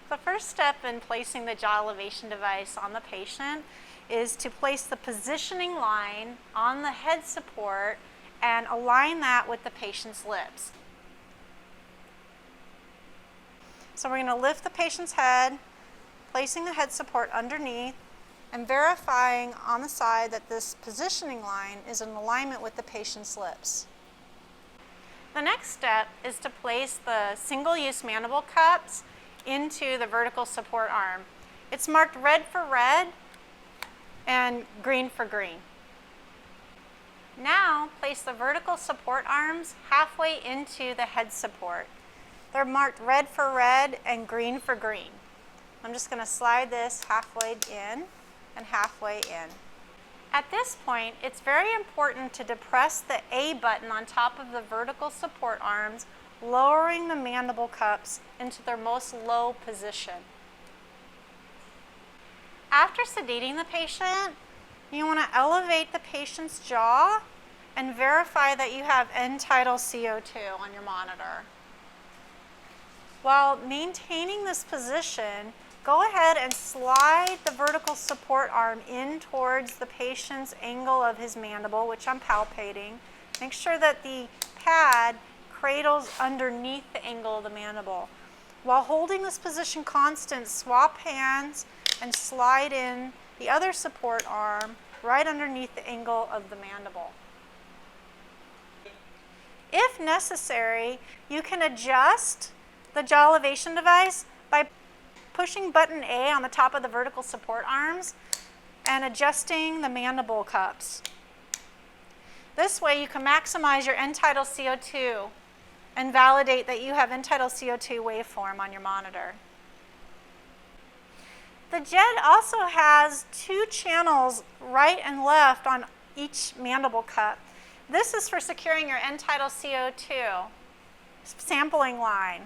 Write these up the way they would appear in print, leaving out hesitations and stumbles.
The first step in placing the jaw elevation device on the patient is to place the positioning line on the head support and align that with the patient's lips. So we're going to lift the patient's head, placing the head support underneath, and verifying on the side that this positioning line is in alignment with the patient's lips. The next step is to place the single-use mandible cups into the vertical support arm. It's marked red for red and green for green. Now place the vertical support arms halfway into the head support. They're marked red for red and green for green. I'm just going to slide this halfway in and halfway in. At this point, it's very important to depress the A button on top of the vertical support arms, lowering the mandible cups into their most low position. After sedating the patient, you want to elevate the patient's jaw and verify that you have end-tidal CO2 on your monitor. While maintaining this position, go ahead and slide the vertical support arm in towards the patient's angle of his mandible, which I'm palpating. Make sure that the pad cradles underneath the angle of the mandible. While holding this position constant, swap hands and slide in the other support arm right underneath the angle of the mandible. If necessary, you can adjust the jaw elevation device by pushing button A on the top of the vertical support arms and adjusting the mandible cups. This way you can maximize your end-tidal CO2 and validate that you have end-tidal CO2 waveform on your monitor. The JED also has two channels right and left on each mandible cup. This is for securing your end-tidal CO2 sampling line.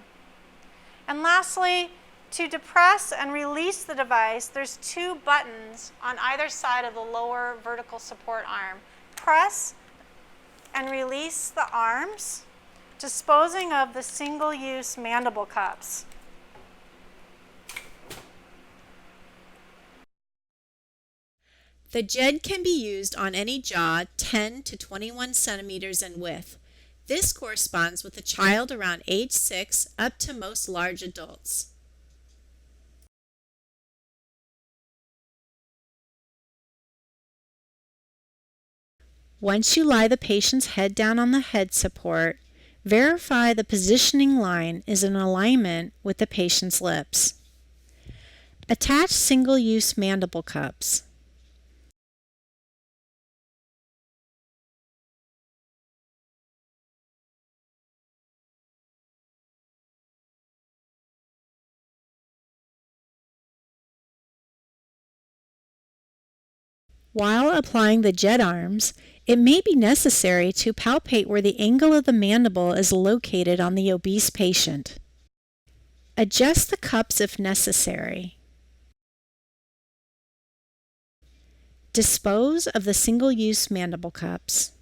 And lastly, to depress and release the device, there's two buttons on either side of the lower vertical support arm. Press and release the arms, disposing of the single-use mandible cups. The JED can be used on any jaw 10 to 21 centimeters in width. This corresponds with a child around age 6 up to most large adults. Once you lie the patient's head down on the head support, verify the positioning line is in alignment with the patient's lips. Attach single-use mandible cups. While applying the JED arms, it may be necessary to palpate where the angle of the mandible is located on the obese patient. Adjust the cups if necessary. Dispose of the single-use mandible cups.